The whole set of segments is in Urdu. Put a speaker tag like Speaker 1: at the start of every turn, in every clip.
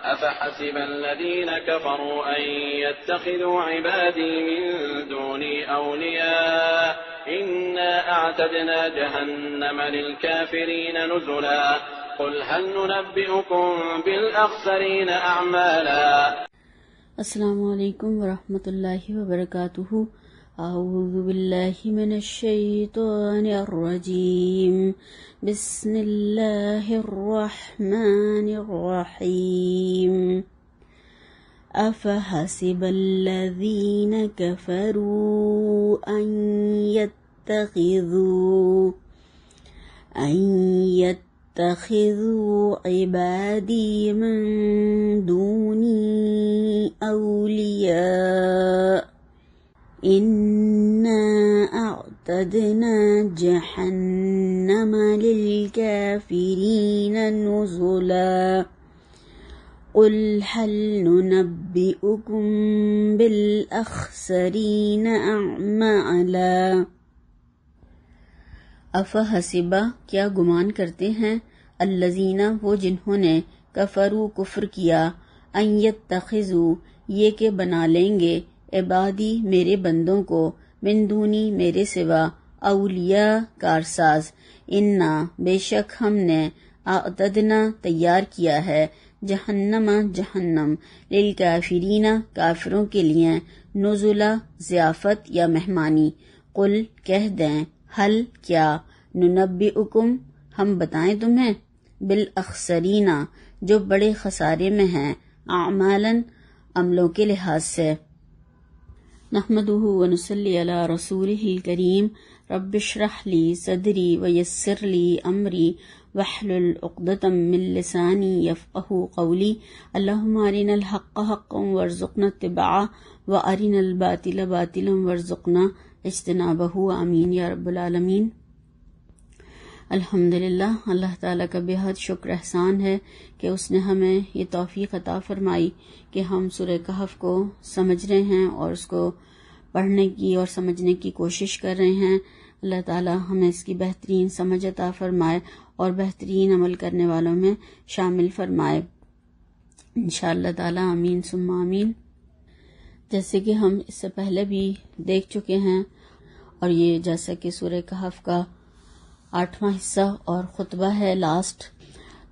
Speaker 1: أفحسب الذين كفروا أن يتخذوا عبادي من دوني أولياء إنا أعتدنا جهنم للكافرين نزلا قل هل ننبئكم بالأخسرين أعمالا.
Speaker 2: السلام علیکم ورحمۃ اللہ وبرکاتہ. اعوذ باللہ من الشیطان الرجیم. بسم اللہ الرحمن الرحیم. افحسب الذین کفروا ان يتخذوا عبادی من دونی اولیاء انا اعتدنا جہنم للکافرین نزلا قل هل ننبئكم بالاخسرین اعمالا. افحسبا کیا گمان کرتے ہیں الذین وہ جنہوں نے کفروا کفر کیا ان یتخذوا یہ کہ بنا لیں گے عبادی میرے بندوں کو من دونی میرے سوا اولیاء کارساز انا بے شک ہم نے اعتدنا تیار کیا ہے جہنم جہنم للکافرین کافروں کے لیے نزلا ضیافت یا مہمانی. قل کہہ دیں حل کیا ننبئکم ہم بتائیں تمہیں بالاخسرین جو بڑے خسارے میں ہیں اعمالا عملوں کے لحاظ سے. نحمدہ ونصلی علی رسولہ الکریم. رب اشرح لی صدری ویسر لی امری واحلل عقدۃ من لسانی یفقہوا قولی. اللہم ارنا الحق حقا وارزقنا اتباعہ وارنا الباطل باطلا وارزقنا اجتنابہ. آمین یا رب العالمین. الحمدللہ اللہ تعالیٰ کا بہت شکر احسان ہے کہ اس نے ہمیں یہ توفیق عطا فرمائی کہ ہم سورہ کہف کو سمجھ رہے ہیں اور اس کو پڑھنے کی اور سمجھنے کی کوشش کر رہے ہیں. اللہ تعالیٰ ہمیں اس کی بہترین سمجھ عطا فرمائے اور بہترین عمل کرنے والوں میں شامل فرمائے انشاءاللہ تعالیٰ. آمین ثم آمین. جیسے کہ ہم اس سے پہلے بھی دیکھ چکے ہیں اور یہ جیسا کہ سورہ کہف کا 8واں حصہ اور خطبہ ہے لاسٹ،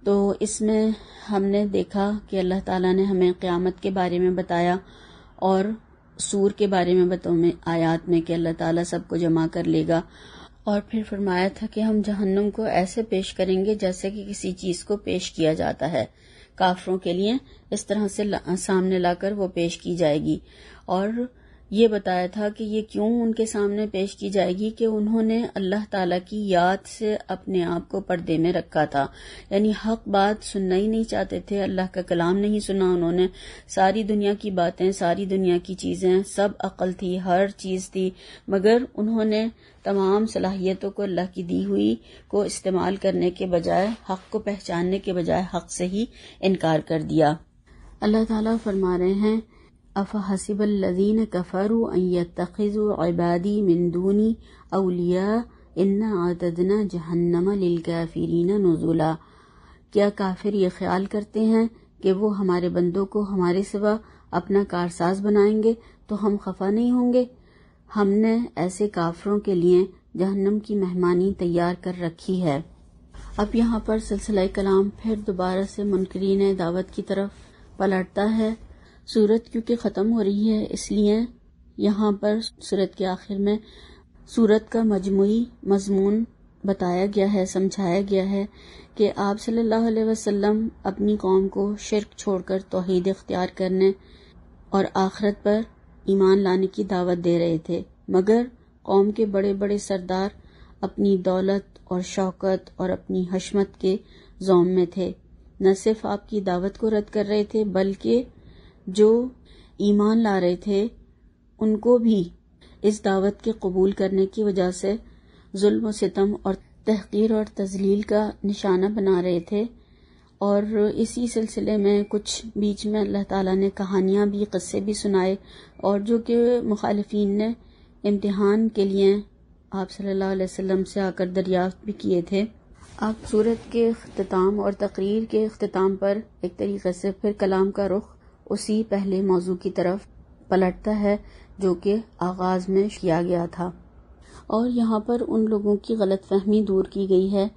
Speaker 2: تو اس میں ہم نے دیکھا کہ اللہ تعالیٰ نے ہمیں قیامت کے بارے میں بتایا اور سور کے بارے میں آیات میں کہ اللہ تعالیٰ سب کو جمع کر لے گا، اور پھر فرمایا تھا کہ ہم جہنم کو ایسے پیش کریں گے جیسے کہ کسی چیز کو پیش کیا جاتا ہے. کافروں کے لیے اس طرح سے سامنے لا کر وہ پیش کی جائے گی، اور یہ بتایا تھا کہ یہ کیوں ان کے سامنے پیش کی جائے گی کہ انہوں نے اللہ تعالیٰ کی یاد سے اپنے آپ کو پردے میں رکھا تھا، یعنی حق بات سننا ہی نہیں چاہتے تھے، اللہ کا کلام نہیں سنا انہوں نے. ساری دنیا کی باتیں، ساری دنیا کی چیزیں، سب عقل تھی، ہر چیز تھی، مگر انہوں نے تمام صلاحیتوں کو اللہ کی دی ہوئی کو استعمال کرنے کے بجائے، حق کو پہچاننے کے بجائے حق سے ہی انکار کر دیا. اللہ تعالیٰ فرما رہے ہیں افحسب الذین کفروا ان یتخذوا عبادی من دونی اولیاء انا اعتدنا جہنم للکافرین نزلا. کیا کافر یہ خیال کرتے ہیں کہ وہ ہمارے بندوں کو ہمارے سوا اپنا کارساز بنائیں گے تو ہم خفا نہیں ہوں گے؟ ہم نے ایسے کافروں کے لیے جہنم کی مہمانی تیار کر رکھی ہے. اب یہاں پر سلسلہ کلام پھر دوبارہ سے منکرین دعوت کی طرف پلٹتا ہے. سورت کیونکہ ختم ہو رہی ہے اس لیے یہاں پر سورت کے آخر میں سورت کا مجموعی مضمون بتایا گیا ہے، سمجھایا گیا ہے کہ آپ صلی اللہ علیہ وسلم اپنی قوم کو شرک چھوڑ کر توحید اختیار کرنے اور آخرت پر ایمان لانے کی دعوت دے رہے تھے، مگر قوم کے بڑے بڑے سردار اپنی دولت اور شوکت اور اپنی حشمت کے زوم میں تھے. نہ صرف آپ کی دعوت کو رد کر رہے تھے بلکہ جو ایمان لا رہے تھے ان کو بھی اس دعوت کے قبول کرنے کی وجہ سے ظلم و ستم اور تحقیر اور تذلیل کا نشانہ بنا رہے تھے. اور اسی سلسلے میں کچھ بیچ میں اللہ تعالیٰ نے کہانیاں بھی، قصے بھی سنائے، اور جو کہ مخالفین نے امتحان کے لیے آپ صلی اللہ علیہ وسلم سے آ کر دریافت بھی کیے تھے. آپ سورت کے اختتام اور تقریر کے اختتام پر ایک طریقے سے پھر کلام کا رخ اسی پہلے موضوع کی طرف پلٹتا ہے جو کہ آغاز میں کیا گیا تھا، اور یہاں پر ان لوگوں کی غلط فہمی دور کی گئی ہے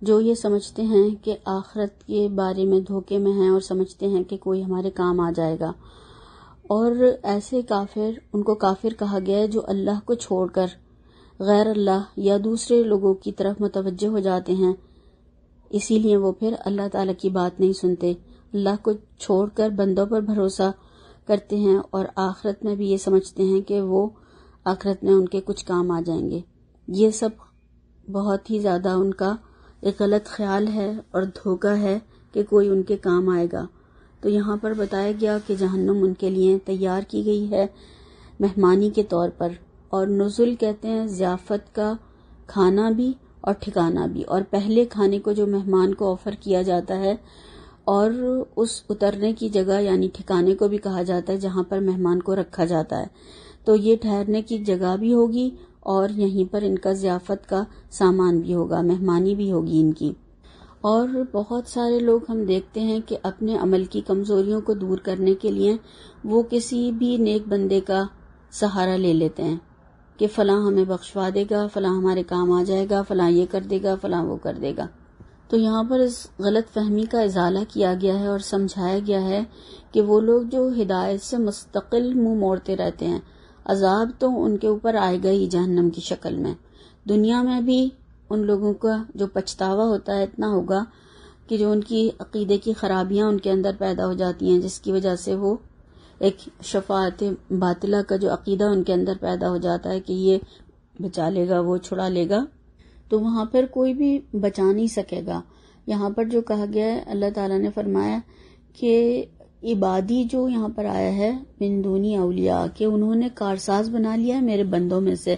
Speaker 2: جو یہ سمجھتے ہیں کہ آخرت کے بارے میں دھوکے میں ہیں اور سمجھتے ہیں کہ کوئی ہمارے کام آ جائے گا، اور ایسے کافر، ان کو کافر کہا گیا ہے جو اللہ کو چھوڑ کر غیر اللہ یا دوسرے لوگوں کی طرف متوجہ ہو جاتے ہیں، اسی لیے وہ پھر اللہ تعالیٰ کی بات نہیں سنتے، اللہ کو چھوڑ کر بندوں پر بھروسہ کرتے ہیں اور آخرت میں بھی یہ سمجھتے ہیں کہ وہ آخرت میں ان کے کچھ کام آ جائیں گے۔ یہ سب بہت ہی زیادہ ان کا ایک غلط خیال ہے اور دھوکہ ہے کہ کوئی ان کے کام آئے گا۔ تو یہاں پر بتایا گیا کہ جہنم ان کے لیے تیار کی گئی ہے مہمانی کے طور پر، اور نزل کہتے ہیں ضیافت کا کھانا بھی اور ٹھکانہ بھی، اور پہلے کھانے کو جو مہمان کو آفر کیا جاتا ہے اور اس اترنے کی جگہ یعنی ٹھکانے کو بھی کہا جاتا ہے جہاں پر مہمان کو رکھا جاتا ہے، تو یہ ٹھہرنے کی جگہ بھی ہوگی اور یہیں پر ان کا ضیافت کا سامان بھی ہوگا، مہمانی بھی ہوگی ان کی۔ اور بہت سارے لوگ ہم دیکھتے ہیں کہ اپنے عمل کی کمزوریوں کو دور کرنے کے لیے وہ کسی بھی نیک بندے کا سہارا لے لیتے ہیں کہ فلاں ہمیں بخشوا دے گا، فلاں ہمارے کام آ جائے گا، فلاں یہ کر دے گا، فلاں وہ کر دے گا۔ تو یہاں پر اس غلط فہمی کا ازالہ کیا گیا ہے اور سمجھایا گیا ہے کہ وہ لوگ جو ہدایت سے مستقل منہ موڑتے رہتے ہیں، عذاب تو ان کے اوپر آئے گا ہی جہنم کی شکل میں، دنیا میں بھی ان لوگوں کا جو پچھتاوا ہوتا ہے اتنا ہوگا کہ جو ان کی عقیدے کی خرابیاں ان کے اندر پیدا ہو جاتی ہیں جس کی وجہ سے وہ ایک شفاعت باطلہ کا جو عقیدہ ان کے اندر پیدا ہو جاتا ہے کہ یہ بچا لے گا، وہ چھڑا لے گا، تو وہاں پر کوئی بھی بچا نہیں سکے گا۔ یہاں پر جو کہا گیا ہے، اللہ تعالیٰ نے فرمایا کہ عبادی جو یہاں پر آیا ہے من دونی اولیاء، کہ انہوں نے کارساز بنا لیا ہے میرے بندوں میں سے۔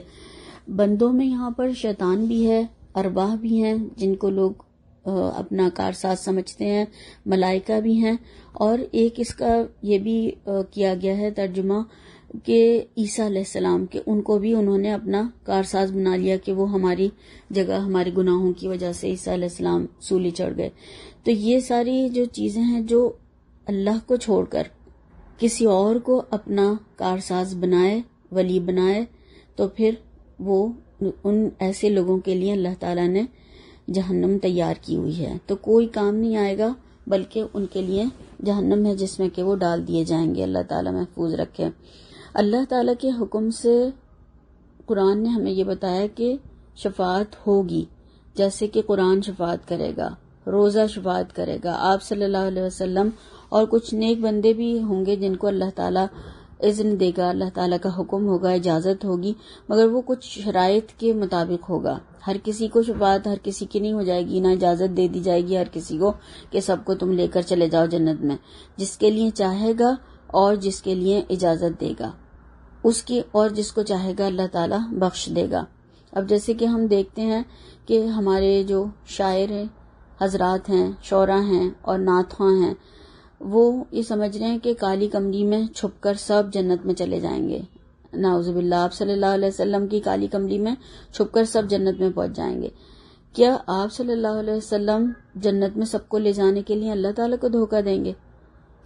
Speaker 2: بندوں میں یہاں پر شیطان بھی ہے، ارواح بھی ہیں جن کو لوگ اپنا کارساز سمجھتے ہیں، ملائکہ بھی ہیں، اور ایک اس کا یہ بھی کیا گیا ہے ترجمہ کہ عیسیٰ علیہ السلام کے ان کو بھی انہوں نے اپنا کارساز بنا لیا کہ وہ ہماری جگہ ہمارے گناہوں کی وجہ سے عیسیٰ علیہ السلام سولی چڑھ گئے۔ تو یہ ساری جو چیزیں ہیں جو اللہ کو چھوڑ کر کسی اور کو اپنا کارساز بنائے، ولی بنائے، تو پھر وہ ان ایسے لوگوں کے لیے اللہ تعالیٰ نے جہنم تیار کی ہوئی ہے، تو کوئی کام نہیں آئے گا بلکہ ان کے لیے جہنم ہے جس میں کہ وہ ڈال دیے جائیں گے۔ اللہ تعالیٰ محفوظ رکھے۔ اللہ تعالیٰ کے حکم سے قرآن نے ہمیں یہ بتایا کہ شفاعت ہوگی، جیسے کہ قرآن شفاعت کرے گا، روزہ شفاعت کرے گا، آپ صلی اللہ علیہ وسلم اور کچھ نیک بندے بھی ہوں گے جن کو اللہ تعالیٰ اذن دے گا، اللہ تعالیٰ کا حکم ہوگا، اجازت ہوگی، مگر وہ کچھ شرائط کے مطابق ہوگا۔ ہر کسی کو شفاعت ہر کسی کی نہیں ہو جائے گی، نہ اجازت دے دی جائے گی ہر کسی کو کہ سب کو تم لے کر چلے جاؤ جنت میں۔ جس کے لیے چاہے گا اور جس کے لیے اجازت دے گا اس کی، اور جس کو چاہے گا اللہ تعالیٰ بخش دے گا۔ اب جیسے کہ ہم دیکھتے ہیں کہ ہمارے جو شاعر حضرات ہیں، شعراء ہیں اور نعت خواں ہیں، وہ یہ سمجھ رہے ہیں کہ کالی کمری میں چھپ کر سب جنت میں چلے جائیں گے، نعوذ باللہ، آپ صلی اللہ علیہ وسلم کی کالی کمری میں چھپ کر سب جنت میں پہنچ جائیں گے۔ کیا آپ صلی اللہ علیہ وسلم جنت میں سب کو لے جانے کے لیے اللہ تعالیٰ کو دھوکہ دیں گے؟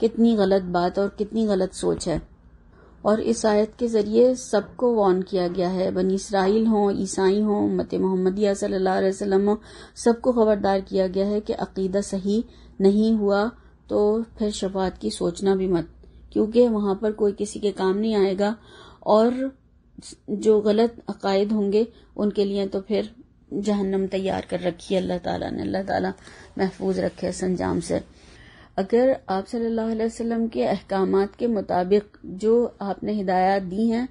Speaker 2: کتنی غلط بات اور کتنی غلط سوچ ہے۔ اور اس آیت کے ذریعے سب کو وارن کیا گیا ہے، بنی اسرائیل ہوں، عیسائی ہوں، امت محمدیہ صلی اللہ علیہ وسلم ہوں، سب کو خبردار کیا گیا ہے کہ عقیدہ صحیح نہیں ہوا تو پھر شفاعت کی سوچنا بھی مت، کیونکہ وہاں پر کوئی کسی کے کام نہیں آئے گا، اور جو غلط عقائد ہوں گے ان کے لیے تو پھر جہنم تیار کر رکھی ہے اللہ تعالیٰ نے۔ اللہ تعالیٰ محفوظ رکھے اس انجام سے۔ اگر آپ صلی اللہ علیہ وسلم کے احکامات کے مطابق جو آپ نے ہدایات دی ہیں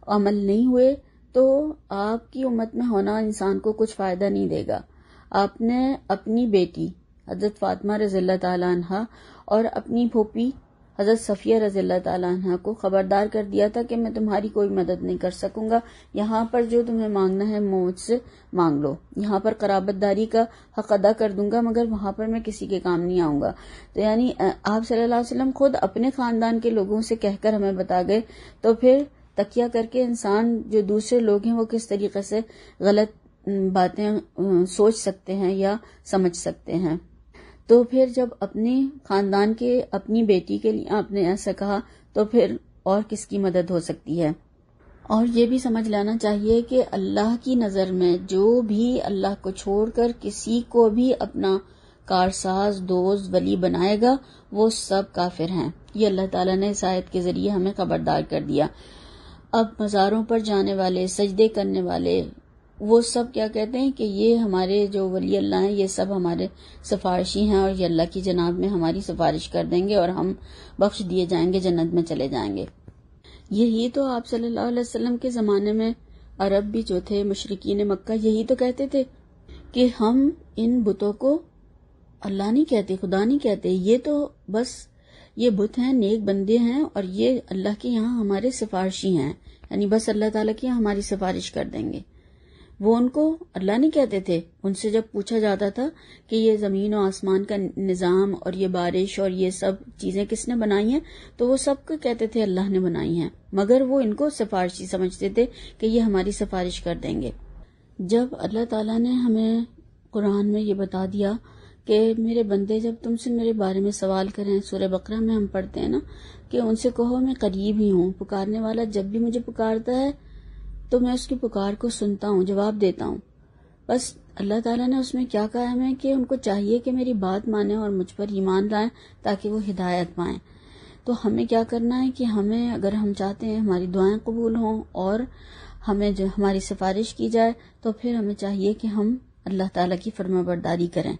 Speaker 2: عمل نہیں ہوئے تو آپ کی امت میں ہونا انسان کو کچھ فائدہ نہیں دے گا۔ آپ نے اپنی بیٹی حضرت فاطمہ رضی اللہ تعالیٰ عنہ اور اپنی پھوپھی حضرت صفیہ رضی اللہ تعالیٰ عنہ کو خبردار کر دیا تھا کہ میں تمہاری کوئی مدد نہیں کر سکوں گا، یہاں پر جو تمہیں مانگنا ہے مجھ سے مانگ لو، یہاں پر قرابت داری کا حق ادا کر دوں گا مگر وہاں پر میں کسی کے کام نہیں آؤں گا۔ تو یعنی آپ صلی اللہ علیہ وسلم خود اپنے خاندان کے لوگوں سے کہہ کر ہمیں بتا گئے، تو پھر تکیہ کر کے انسان جو دوسرے لوگ ہیں وہ کس طریقے سے غلط باتیں سوچ سکتے ہیں یا سمجھ سکتے ہیں. تو پھر جب اپنے خاندان کے اپنی بیٹی کے لیے آپ نے ایسا کہا تو پھر اور کس کی مدد ہو سکتی ہے. اور یہ بھی سمجھ لینا چاہیے کہ اللہ کی نظر میں جو بھی اللہ کو چھوڑ کر کسی کو بھی اپنا کارساز دوست ولی بنائے گا وہ سب کافر ہیں. یہ اللہ تعالیٰ نے اس آیت کے ذریعے ہمیں خبردار کر دیا. اب مزاروں پر جانے والے سجدے کرنے والے وہ سب کیا کہتے ہیں کہ یہ ہمارے جو ولی اللہ ہیں یہ سب ہمارے سفارشی ہیں اور یہ اللہ کی جناب میں ہماری سفارش کر دیں گے اور ہم بخش دیے جائیں گے، جنت میں چلے جائیں گے. یہی تو آپ صلی اللہ علیہ وسلم کے زمانے میں عرب بھی جو تھے مشرکین مکہ یہی تو کہتے تھے کہ ہم ان بتوں کو اللہ نہیں کہتے، خدا نہیں کہتے، یہ تو بس یہ بت ہیں، نیک بندے ہیں اور یہ اللہ کے یہاں ہمارے سفارشی ہیں، یعنی بس اللہ تعالیٰ کی ہماری سفارش کر دیں گے. وہ ان کو اللہ نہیں کہتے تھے. ان سے جب پوچھا جاتا تھا کہ یہ زمین و آسمان کا نظام اور یہ بارش اور یہ سب چیزیں کس نے بنائی ہیں تو وہ سب کو کہتے تھے اللہ نے بنائی ہیں، مگر وہ ان کو سفارشی سمجھتے تھے کہ یہ ہماری سفارش کر دیں گے. جب اللہ تعالیٰ نے ہمیں قرآن میں یہ بتا دیا کہ میرے بندے جب تم سے میرے بارے میں سوال کریں، سورہ بقرہ میں ہم پڑھتے ہیں نا کہ ان سے کہو میں قریب ہی ہوں، پکارنے والا جب بھی مجھے پکارتا ہے تو میں اس کی پکار کو سنتا ہوں، جواب دیتا ہوں. بس اللہ تعالیٰ نے اس میں کیا کہا ہے کہ ان کو چاہیے کہ میری بات مانیں اور مجھ پر ایمان لائیں تاکہ وہ ہدایت پائیں. تو ہمیں کیا کرنا ہے کہ ہمیں اگر ہم چاہتے ہیں ہماری دعائیں قبول ہوں اور ہمیں جو ہماری سفارش کی جائے تو پھر ہمیں چاہیے کہ ہم اللہ تعالیٰ کی فرما برداری کریں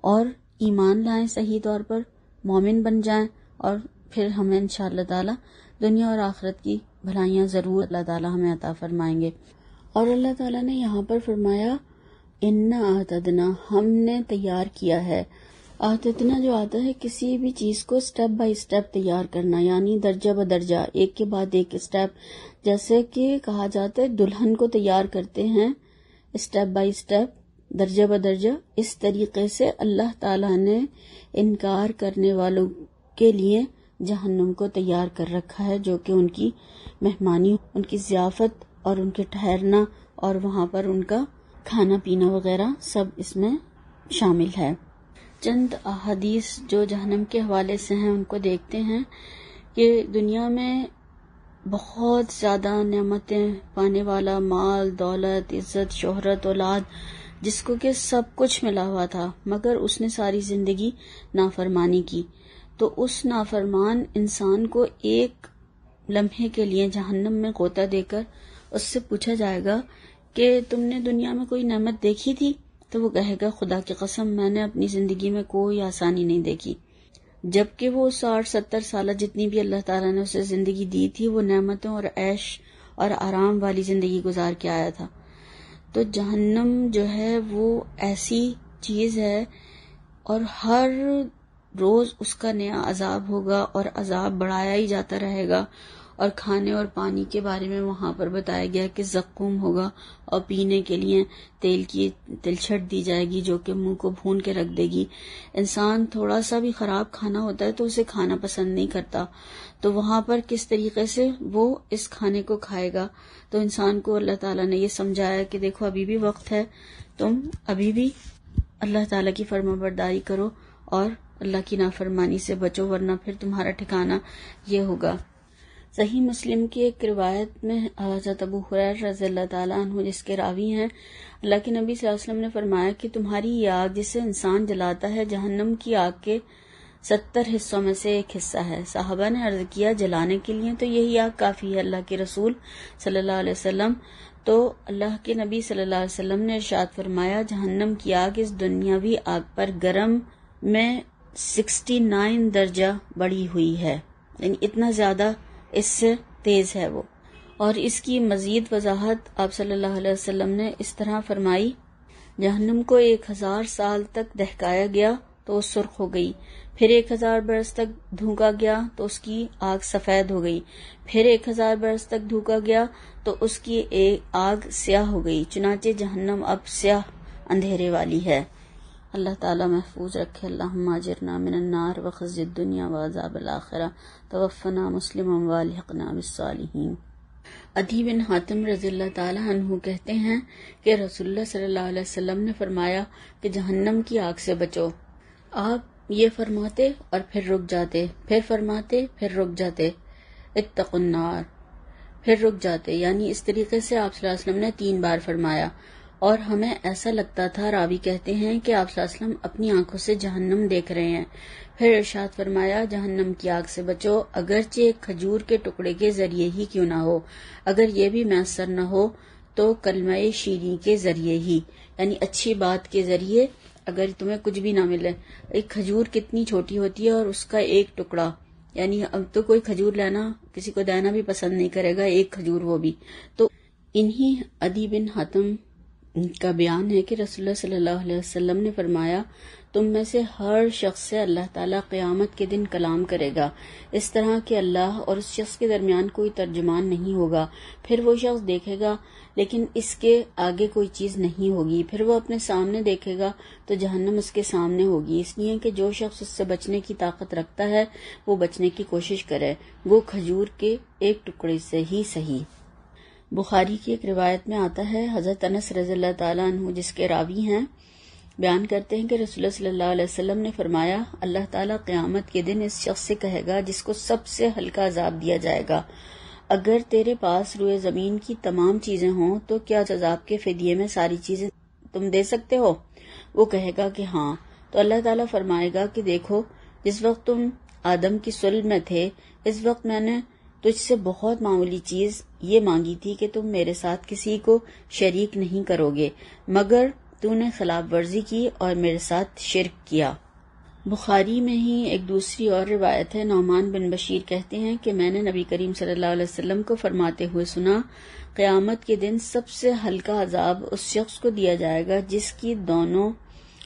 Speaker 2: اور ایمان لائیں، صحیح طور پر مومن بن جائیں، اور پھر ہمیں انشاءاللہ تعالیٰ دنیا اور آخرت کی بھلائیاں ضرور اللہ تعالیٰ ہمیں عطا فرمائیں گے. اور اللہ تعالیٰ نے یہاں پر فرمایا انا اعتدنا، ہم نے تیار کیا ہے. اعتدنا جو آتا ہے کسی بھی چیز کو سٹیپ بائی سٹیپ تیار کرنا، یعنی درجہ بدرجہ ایک کے بعد ایک سٹیپ. جیسے کہ کہا جاتا ہے دلہن کو تیار کرتے ہیں سٹیپ بائی سٹیپ، درجہ بدرجہ. اس طریقے سے اللہ تعالیٰ نے انکار کرنے والوں کے لیے جہنم کو تیار کر رکھا ہے، جو کہ ان کی مہمانی، ان کی ضیافت اور ان کے ٹھہرنا اور وہاں پر ان کا کھانا پینا وغیرہ سب اس میں شامل ہے. چند احادیث جو جہنم کے حوالے سے ہیں ان کو دیکھتے ہیں کہ دنیا میں بہت زیادہ نعمتیں پانے والا، مال، دولت، عزت، شہرت، اولاد، جس کو کہ سب کچھ ملا ہوا تھا، مگر اس نے ساری زندگی نافرمانی کی. تو اس نافرمان انسان کو ایک لمحے کے لیے جہنم میں غوطہ دے کر اس سے پوچھا جائے گا کہ تم نے دنیا میں کوئی نعمت دیکھی تھی؟ تو وہ کہے گا خدا کی قسم میں نے اپنی زندگی میں کوئی آسانی نہیں دیکھی. جبکہ وہ 60-70 سالہ جتنی بھی اللہ تعالیٰ نے اسے زندگی دی تھی وہ نعمتوں اور عیش اور آرام والی زندگی گزار کے آیا تھا. تو جہنم جو ہے وہ ایسی چیز ہے اور ہر روز اس کا نیا عذاب ہوگا اور عذاب بڑھایا ہی جاتا رہے گا. اور کھانے اور پانی کے بارے میں وہاں پر بتایا گیا کہ زقوم ہوگا اور پینے کے لیے تیل کی تلچھٹ دی جائے گی جو کہ منہ کو بھون کے رکھ دے گی. انسان تھوڑا سا بھی خراب کھانا ہوتا ہے تو اسے کھانا پسند نہیں کرتا، تو وہاں پر کس طریقے سے وہ اس کھانے کو کھائے گا. تو انسان کو اللہ تعالیٰ نے یہ سمجھایا کہ دیکھو ابھی بھی وقت ہے، تم ابھی بھی اللہ تعالیٰ کی فرما برداری کرو اور اللہ کی نافرمانی سے بچو، ورنہ پھر تمہارا ٹھکانہ یہ ہوگا. صحیح مسلم کی ایک روایت میں حضرت ابو ہریرہ رضی اللہ تعالیٰ عنہ جس کے راوی ہیں، اللہ کے نبی صلی اللہ علیہ وسلم نے فرمایا کہ تمہاری یہ آگ جسے انسان جلاتا ہے جہنم کی آگ کے 70 حصوں میں سے ایک حصہ ہے. صحابہ نے عرض کیا جلانے کے لیے تو یہی آگ کافی ہے اللہ کے رسول صلی اللہ علیہ وسلم. تو اللہ کے نبی صلی اللہ علیہ وسلم نے ارشاد فرمایا جہنم کی آگ اس دنیاوی آگ پر گرم میں 69 درجہ بڑھی ہوئی ہے، یعنی اتنا زیادہ اس سے تیز ہے وہ. اور اس کی مزید وضاحت آپ صلی اللہ علیہ وسلم نے اس طرح فرمائی جہنم کو 1000 سال تک دہکایا گیا تو وہ سرخ ہو گئی، پھر 1000 برس تک دھونکا گیا تو اس کی آگ سفید ہو گئی، پھر 1000 برس تک دھونکا گیا تو اس کی آگ سیاہ ہو گئی. چنانچہ جہنم اب سیاہ اندھیرے والی ہے. اللہ تعالیٰ محفوظ رکھے. اللہم اجرنا من النار وخزی الدنیا وعذاب الآخرہ، توفنا مسلما والحقنا بالصالحین. عدی بن حاتم رضی اللہ تعالی عنہ کہتے ہیں کہ رسول اللہ صلی اللہ علیہ وسلم نے فرمایا کہ جہنم کی آگ سے بچو. آپ یہ فرماتے اور پھر رک جاتے، پھر فرماتے پھر رک جاتے، اتقوا النار، پھر رک جاتے. یعنی اس طریقے سے آپ صلی اللہ علیہ وسلم نے 3 بار فرمایا، اور ہمیں ایسا لگتا تھا، راوی کہتے ہیں کہ آپ صلی اللہ علیہ وسلم اپنی آنکھوں سے جہنم دیکھ رہے ہیں. پھر ارشاد فرمایا جہنم کی آگ سے بچو، اگرچہ ایک کھجور کے ٹکڑے کے ذریعے ہی کیوں نہ ہو، اگر یہ بھی میسر نہ ہو تو کلمہ شیریں کے ذریعے ہی، یعنی اچھی بات کے ذریعے. اگر تمہیں کچھ بھی نہ ملے، ایک کھجور کتنی چھوٹی ہوتی ہے اور اس کا ایک ٹکڑا، یعنی اب تو کوئی کھجور لینا کسی کو دینا بھی پسند نہیں کرے گا، ایک کھجور وہ بھی. تو انہی عدی بن حاتم کا بیان ہے کہ رسول اللہ صلی اللہ علیہ وسلم نے فرمایا تم میں سے ہر شخص سے اللہ تعالیٰ قیامت کے دن کلام کرے گا، اس طرح کہ اللہ اور اس شخص کے درمیان کوئی ترجمان نہیں ہوگا. پھر وہ شخص دیکھے گا لیکن اس کے آگے کوئی چیز نہیں ہوگی، پھر وہ اپنے سامنے دیکھے گا تو جہنم اس کے سامنے ہوگی. اس لیے کہ جو شخص اس سے بچنے کی طاقت رکھتا ہے وہ بچنے کی کوشش کرے، وہ کھجور کے ایک ٹکڑے سے ہی صحیح. بخاری کی ایک روایت میں آتا ہے، حضرت انس رضی اللہ تعالیٰ عنہ جس کے راوی ہیں بیان کرتے ہیں کہ رسول اللہ صلی اللہ علیہ وسلم نے فرمایا اللہ تعالیٰ قیامت کے دن اس شخص سے کہے گا جس کو سب سے ہلکا عذاب دیا جائے گا، اگر تیرے پاس روئے زمین کی تمام چیزیں ہوں تو کیا عذاب کے فدیے میں ساری چیزیں تم دے سکتے ہو؟ وہ کہے گا کہ ہاں. تو اللہ تعالیٰ فرمائے گا کہ دیکھو جس وقت تم آدم کی صلب میں تھے اس وقت میں نے تجھ سے بہت معمولی چیز یہ مانگی تھی کہ تم میرے ساتھ کسی کو شریک نہیں کرو گے، مگر تو نے خلاف ورزی کی اور میرے ساتھ شرک کیا. بخاری میں ہی ایک دوسری اور روایت ہے، نعمان بن بشیر کہتے ہیں کہ میں نے نبی کریم صلی اللہ علیہ وسلم کو فرماتے ہوئے سنا قیامت کے دن سب سے ہلکا عذاب اس شخص کو دیا جائے گا جس کی دونوں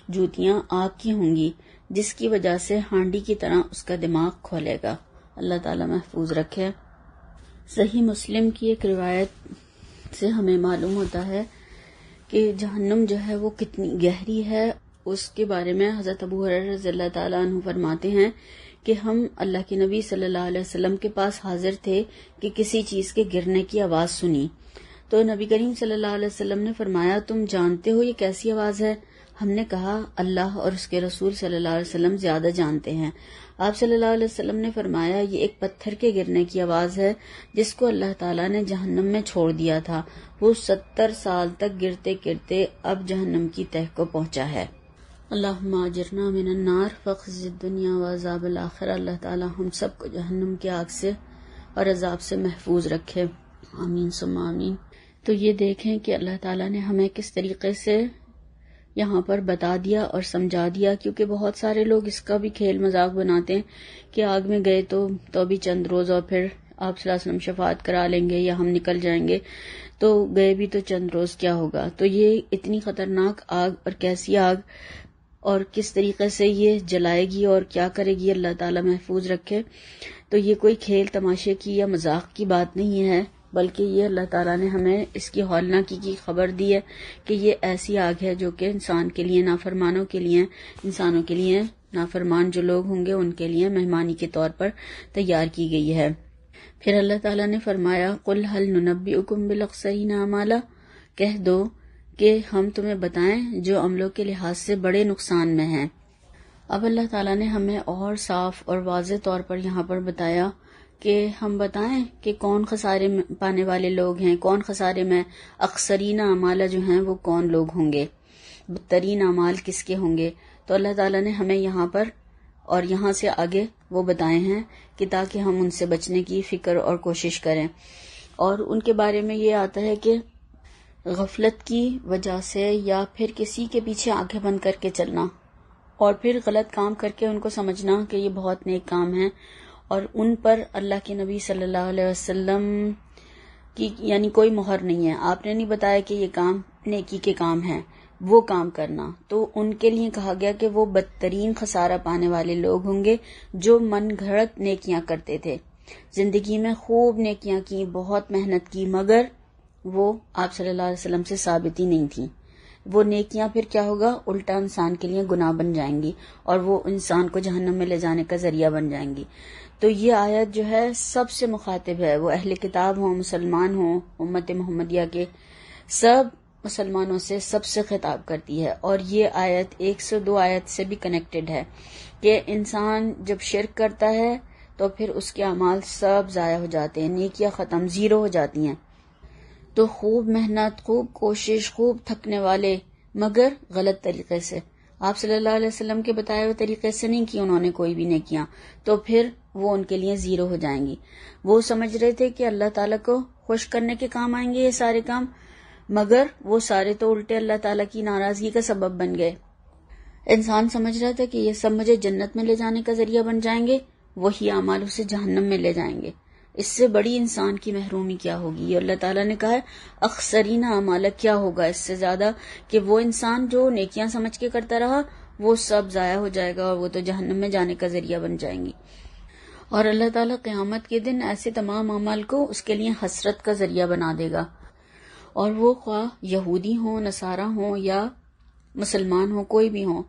Speaker 2: جوتیاں آگ کی ہوں گی، جس کی وجہ سے ہانڈی کی طرح اس کا دماغ کھولے گا. اللہ تعالی محفوظ رکھے. صحیح مسلم کی ایک روایت سے ہمیں معلوم ہوتا ہے کہ جہنم جو ہے وہ کتنی گہری ہے. اس کے بارے میں حضرت ابو ہریرہ رضی اللہ تعالیٰ عنہ فرماتے ہیں کہ ہم اللہ کے نبی صلی اللہ علیہ وسلم کے پاس حاضر تھے کہ کسی چیز کے گرنے کی آواز سنی، تو نبی کریم صلی اللہ علیہ وسلم نے فرمایا تم جانتے ہو یہ کیسی آواز ہے؟ ہم نے کہا اللہ اور اس کے رسول صلی اللہ علیہ وسلم زیادہ جانتے ہیں. آپ صلی اللہ علیہ وسلم نے فرمایا یہ ایک پتھر کے گرنے کی آواز ہے جس کو اللہ تعالیٰ نے جہنم میں چھوڑ دیا تھا، وہ 70 سال تک گرتے گرتے اب جہنم کی تہہ کو پہنچا ہے. اللہم اجرنا من النار فخزِ الدنیا وعذاب الآخرہ. اللہ تعالیٰ ہم سب کو جہنم کی آگ سے اور عذاب سے محفوظ رکھے، آمین ثم آمین. تو یہ دیکھیں کہ اللہ تعالیٰ نے ہمیں کس طریقے سے یہاں پر بتا دیا اور سمجھا دیا، کیونکہ بہت سارے لوگ اس کا بھی کھیل مذاق بناتے ہیں کہ آگ میں گئے تو بھی چند روز اور پھر آپ صلی اللہ علیہ وسلم شفاعت کرا لیں گے یا ہم نکل جائیں گے، تو گئے بھی تو چند روز کیا ہوگا. تو یہ اتنی خطرناک آگ اور کیسی آگ اور کس طریقے سے یہ جلائے گی اور کیا کرے گی، اللہ تعالیٰ محفوظ رکھے. تو یہ کوئی کھیل تماشے کی یا مذاق کی بات نہیں ہے، بلکہ یہ اللہ تعالیٰ نے ہمیں اس کی ہولناکی کی خبر دی ہے کہ یہ ایسی آگ ہے جو کہ انسان کے لیے، نافرمانوں کے لیے، انسانوں کے لیے، نافرمان جو لوگ ہوں گے ان کے لیے مہمانی کے طور پر تیار کی گئی ہے. پھر اللہ تعالیٰ نے فرمایا قُلْ هَلْ نُنَبِّئُكُمْ بِالْأَخْسَرِينَ أَعْمَالًا، کہہ دو کہ ہم تمہیں بتائیں جو عملوں کے لحاظ سے بڑے نقصان میں ہیں. اب اللہ تعالیٰ نے ہمیں اور صاف اور واضح طور پر یہاں پر بتایا کہ ہم بتائیں کہ کون خسارے پانے والے لوگ ہیں، کون خسارے میں. اخسرین اعمال جو ہیں وہ کون لوگ ہوں گے، بدترین اعمال کس کے ہوں گے. تو اللہ تعالیٰ نے ہمیں یہاں پر اور یہاں سے آگے وہ بتائے ہیں کہ تاکہ ہم ان سے بچنے کی فکر اور کوشش کریں. اور ان کے بارے میں یہ آتا ہے کہ غفلت کی وجہ سے یا پھر کسی کے پیچھے آنکھیں بند کر کے چلنا اور پھر غلط کام کر کے ان کو سمجھنا کہ یہ بہت نیک کام ہے، اور ان پر اللہ کے نبی صلی اللہ علیہ وسلم کی یعنی کوئی مہر نہیں ہے. آپ نے نہیں بتایا کہ یہ کام نیکی کے کام ہیں، وہ کام کرنا. تو ان کے لیے کہا گیا کہ وہ بدترین خسارہ پانے والے لوگ ہوں گے جو من گھڑت نیکیاں کرتے تھے، زندگی میں خوب نیکیاں کی، بہت محنت کی، مگر وہ آپ صلی اللہ علیہ وسلم سے ثابت ہی نہیں تھی. وہ نیکیاں پھر کیا ہوگا، الٹا انسان کے لیے گناہ بن جائیں گی اور وہ انسان کو جہنم میں لے جانے کا ذریعہ بن جائیں گی. تو یہ آیت جو ہے سب سے مخاطب ہے، وہ اہل کتاب ہوں، مسلمان ہوں، امت محمدیہ کے سب مسلمانوں سے سب سے خطاب کرتی ہے. اور یہ آیت 102 آیت سے بھی کنیکٹڈ ہے کہ انسان جب شرک کرتا ہے تو پھر اس کے اعمال سب ضائع ہو جاتے ہیں، نیکیاں ختم، زیرو ہو جاتی ہیں. تو خوب محنت، خوب کوشش، خوب تھکنے والے، مگر غلط طریقے سے، آپ صلی اللہ علیہ وسلم کے بتائے ہوئے طریقے سے نہیں کی انہوں نے کوئی بھی نیکیاں، تو پھر وہ ان کے لیے زیرو ہو جائیں گی. وہ سمجھ رہے تھے کہ اللہ تعالیٰ کو خوش کرنے کے کام آئیں گے یہ سارے کام، مگر وہ سارے تو الٹے اللہ تعالیٰ کی ناراضگی کا سبب بن گئے. انسان سمجھ رہا تھا کہ یہ سب مجھے جنت میں لے جانے کا ذریعہ بن جائیں گے، وہی اعمال اسے جہنم میں لے جائیں گے. اس سے بڑی انسان کی محرومی کیا ہوگی. یہ اللہ تعالیٰ نے کہا ہے اخسرین اعمالک، کیا ہوگا اس سے زیادہ کہ وہ انسان جو نیکیاں سمجھ کے کرتا رہا وہ سب ضائع ہو جائے گا اور وہ تو جہنم میں جانے کا ذریعہ بن جائیں گی. اور اللہ تعالیٰ قیامت کے دن ایسے تمام اعمال کو اس کے لیے حسرت کا ذریعہ بنا دے گا. اور وہ خواہ یہودی ہوں، نصارہ ہوں یا مسلمان ہوں، کوئی بھی ہوں،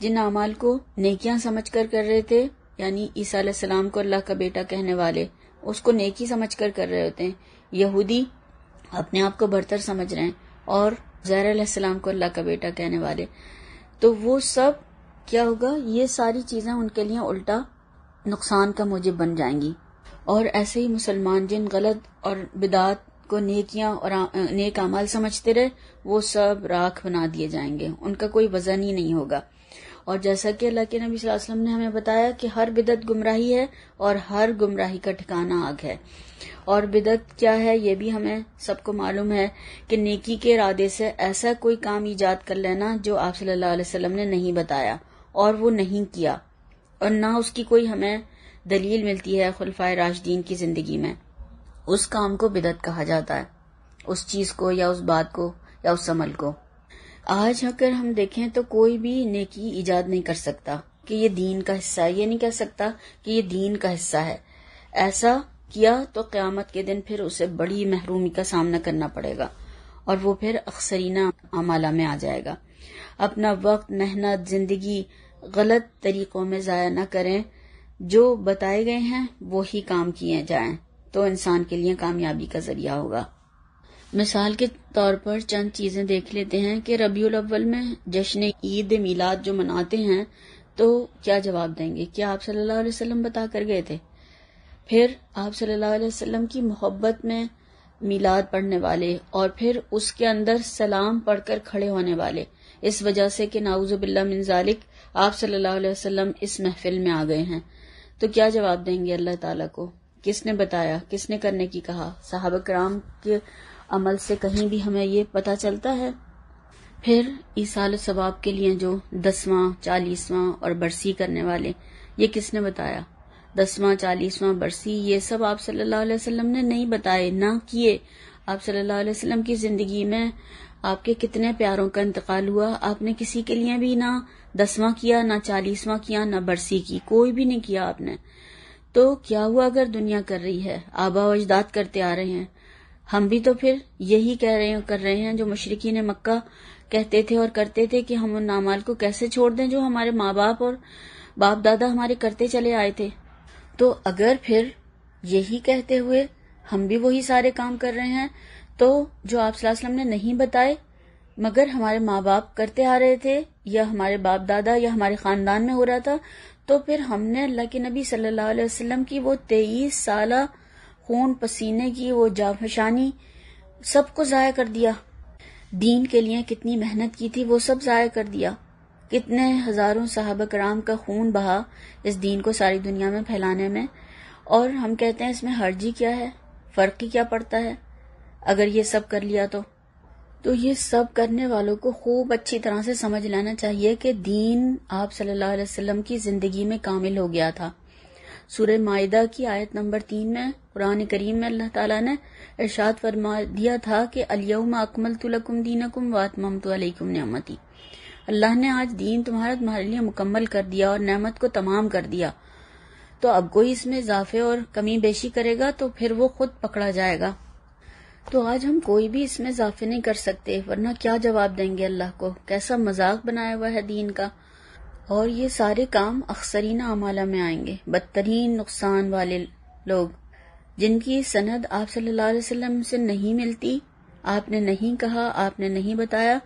Speaker 2: جن اعمال کو نیکیاں سمجھ کر رہے تھے، یعنی عیسیٰ علیہ السلام کو اللہ کا بیٹا کہنے والے اس کو نیکی سمجھ کر رہے ہوتے ہیں. یہودی اپنے آپ کو برتر سمجھ رہے ہیں اور عزیر علیہ السلام کو اللہ کا بیٹا کہنے والے، تو وہ سب کیا ہوگا، یہ ساری چیزیں ان کے لیے الٹا نقصان کا موجب بن جائیں گی. اور ایسے ہی مسلمان جن غلط اور بدعات کو نیکیاں اور نیک اعمال سمجھتے رہے، وہ سب راکھ بنا دیے جائیں گے، ان کا کوئی وزن ہی نہیں ہوگا. اور جیسا کہ اللہ کے نبی صلی اللہ علیہ وسلم نے ہمیں بتایا کہ ہر بدعت گمراہی ہے اور ہر گمراہی کا ٹھکانہ آگ ہے. اور بدعت کیا ہے یہ بھی ہمیں سب کو معلوم ہے کہ نیکی کے ارادے سے ایسا کوئی کام ایجاد کر لینا جو آپ صلی اللہ علیہ وسلم نے نہیں بتایا اور وہ نہیں کیا، اور نہ اس کی کوئی ہمیں دلیل ملتی ہے خلفائے راشدین کی زندگی میں، اس کام کو بدعت کہا جاتا ہے، اس چیز کو یا اس بات کو یا اس عمل کو. آج اگر ہم دیکھیں تو کوئی بھی نیکی ایجاد نہیں کر سکتا کہ یہ دین کا حصہ ہے، یہ نہیں کہہ سکتا کہ یہ دین کا حصہ ہے. ایسا کیا تو قیامت کے دن پھر اسے بڑی محرومی کا سامنا کرنا پڑے گا اور وہ پھر اخسرین اعمالہ میں آ جائے گا. اپنا وقت، محنت، زندگی غلط طریقوں میں ضائع نہ کریں، جو بتائے گئے ہیں وہی کام کیے جائیں تو انسان کے لیے کامیابی کا ذریعہ ہوگا. مثال کے طور پر چند چیزیں دیکھ لیتے ہیں کہ ربیع الاول میں جشن عید میلاد جو مناتے ہیں تو کیا جواب دیں گے؟ کیا آپ صلی اللہ علیہ وسلم بتا کر گئے تھے؟ پھر آپ صلی اللہ علیہ وسلم کی محبت میں میلاد پڑھنے والے اور پھر اس کے اندر سلام پڑھ کر کھڑے ہونے والے، اس وجہ سے کہ نعوذ باللہ من ذالک آپ صلی اللہ علیہ وسلم اس محفل میں آ گئے ہیں، تو کیا جواب دیں گے اللہ تعالیٰ کو؟ کس نے بتایا؟ کس نے کرنے کی کہا؟ صحابہ کرام کے عمل سے کہیں بھی ہمیں یہ پتہ چلتا ہے؟ پھر ایصال ثواب کے لیے جو 10واں 40واں اور برسی کرنے والے، یہ کس نے بتایا؟ 10واں 40واں برسی یہ سب آپ صلی اللہ علیہ وسلم نے نہیں بتائے، نہ کیے. آپ صلی اللہ علیہ وسلم کی زندگی میں آپ کے کتنے پیاروں کا انتقال ہوا، آپ نے کسی کے لیے بھی نہ 10واں کیا، نہ 40واں کیا، نہ برسی کی، کوئی بھی نہیں کیا آپ نے. تو کیا ہوا اگر دنیا کر رہی ہے؟ آبا و اجداد کرتے آ رہے ہیں، ہم بھی تو پھر یہی کر رہے ہیں جو مشرکین مکہ کہتے تھے اور کرتے تھے کہ ہم ان اعمال کو کیسے چھوڑ دیں جو ہمارے ماں باپ اور باپ دادا ہمارے کرتے چلے آئے تھے. تو اگر پھر یہی کہتے ہوئے ہم بھی وہی سارے کام کر رہے ہیں تو جو آپ صلی اللہ علیہ وسلم نے نہیں بتائے مگر ہمارے ماں باپ کرتے آ رہے تھے یا ہمارے باپ دادا یا ہمارے خاندان میں ہو رہا تھا، تو پھر ہم نے اللہ کے نبی صلی اللہ علیہ وسلم کی وہ 23 سالہ خون پسینے کی وہ جانفشانی سب کو ضائع کر دیا. دین کے لیے کتنی محنت کی تھی وہ سب ضائع کر دیا. کتنے ہزاروں صحابہ کرام کا خون بہا اس دین کو ساری دنیا میں پھیلانے میں، اور ہم کہتے ہیں اس میں حرجی کیا ہے، فرق ہی کیا پڑتا ہے اگر یہ سب کر لیا تو یہ سب کرنے والوں کو خوب اچھی طرح سے سمجھ لینا چاہیے کہ دین آپ صلی اللہ علیہ وسلم کی زندگی میں کامل ہو گیا تھا. سورہ مائدہ کی آیت نمبر 3 میں قرآن کریم میں اللہ تعالیٰ نے ارشاد فرما دیا تھا کہ الیوم اکملت لکم دینکم واتممت علیکم نعمتی، اللہ نے آج دین تمہارے لیے مکمل کر دیا اور نعمت کو تمام کر دیا. تو اب کوئی اس میں اضافے اور کمی بیشی کرے گا تو پھر وہ خود پکڑا جائے گا. تو آج ہم کوئی بھی اس میں اضافے نہیں کر سکتے، ورنہ کیا جواب دیں گے اللہ کو؟ کیسا مذاق بنایا ہوا ہے دین کا. اور یہ سارے کام اخسرین اعمالہ میں آئیں گے، بدترین نقصان والے لوگ جن کی سند آپ صلی اللہ علیہ وسلم سے نہیں ملتی، آپ نے نہیں کہا، آپ نے نہیں بتایا،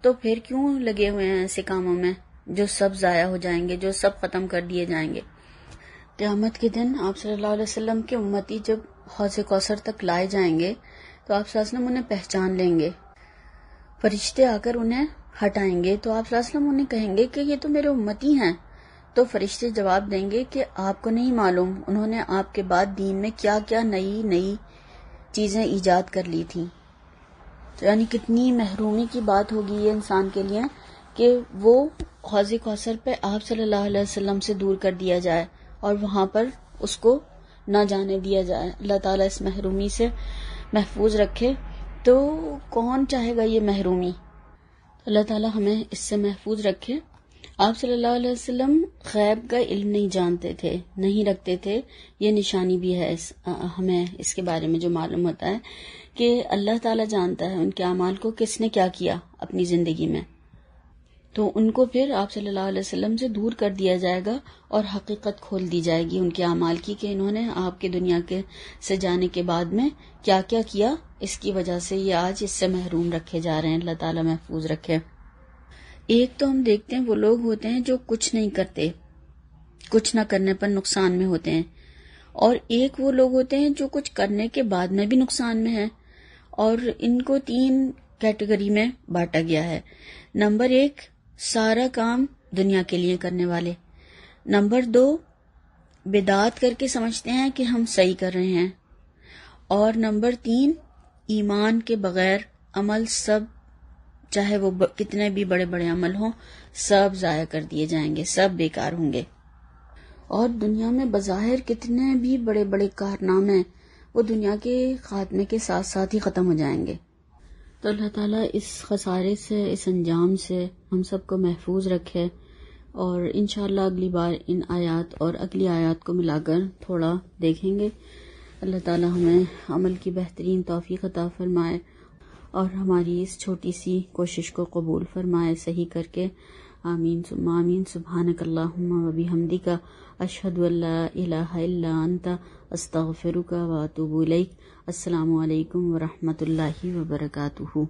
Speaker 2: تو پھر کیوں لگے ہوئے ہیں ایسے کاموں میں جو سب ضائع ہو جائیں گے، جو سب ختم کر دیے جائیں گے۔ قیامت کے دن آپ صلی اللہ علیہ وسلم کے امتی جب حوض کوثر تک لائے جائیں گے تو آپ صلی اللہ علیہ وسلم انہیں پہچان لیں گے، فرشتے آ کر انہیں ہٹائیں گے تو آپ صلی اللہ علیہ وسلم انہیں کہیں گے کہ یہ تو میرے امتی ہیں، تو فرشتے جواب دیں گے کہ آپ کو نہیں معلوم انہوں نے آپ کے بعد دین میں کیا کیا نئی چیزیں ایجاد کر لی تھیں۔ یعنی کتنی محرومی کی بات ہوگی یہ انسان کے لیے کہ وہ حوض کوثر پہ آپ صلی اللہ علیہ وسلم سے دور کر دیا جائے اور وہاں پر اس کو نہ جانے دیا جائے۔ اللہ تعالیٰ اس محرومی سے محفوظ رکھے، تو کون چاہے گا یہ محرومی؟ اللہ تعالیٰ ہمیں اس سے محفوظ رکھے۔ آپ صلی اللہ علیہ وسلم غیب کا علم نہیں جانتے تھے، نہیں رکھتے تھے۔ یہ نشانی بھی ہے ہمیں اس کے بارے میں جو معلوم ہوتا ہے کہ اللہ تعالیٰ جانتا ہے ان کے اعمال کو، کس نے کیا کیا اپنی زندگی میں، تو ان کو پھر آپ صلی اللہ علیہ وسلم سے دور کر دیا جائے گا اور حقیقت کھول دی جائے گی ان کے اعمال کی کہ انہوں نے آپ کے دنیا کے سے جانے کے بعد میں کیا کیا کیا، اس کی وجہ سے یہ آج اس سے محروم رکھے جا رہے ہیں۔ اللہ تعالیٰ محفوظ رکھے۔ ایک تو ہم دیکھتے ہیں وہ لوگ ہوتے ہیں جو کچھ نہیں کرتے، کچھ نہ کرنے پر نقصان میں ہوتے ہیں، اور ایک وہ لوگ ہوتے ہیں جو کچھ کرنے کے بعد میں بھی نقصان میں ہیں، اور ان کو 3 کیٹیگری میں بانٹا گیا ہے۔ نمبر 1 سارا کام دنیا کے لیے کرنے والے، نمبر 2 بدعات کر کے سمجھتے ہیں کہ ہم صحیح کر رہے ہیں، اور نمبر 3 ایمان کے بغیر عمل، سب چاہے وہ کتنے بھی بڑے بڑے عمل ہوں سب ضائع کر دیے جائیں گے، سب بیکار ہوں گے، اور دنیا میں بظاہر کتنے بھی بڑے بڑے کارنامے وہ دنیا کے خاتمے کے ساتھ ساتھ ہی ختم ہو جائیں گے۔ تو اللہ تعالیٰ اس خسارے سے، اس انجام سے ہم سب کو محفوظ رکھے، اور انشاءاللہ اگلی بار ان آیات اور اگلی آیات کو ملا کر تھوڑا دیکھیں گے۔ اللہ تعالیٰ ہمیں عمل کی بہترین توفیق عطا فرمائے اور ہماری اس چھوٹی سی کوشش کو قبول فرمائے صحیح کر کے۔ آمین ثم آمین۔ سبحانک اللہم و بحمدک، اشہد ان لا الہ الا انت، استغفرک و اتوب الیک۔ السلام علیکم ورحمۃ اللہ وبرکاتہ۔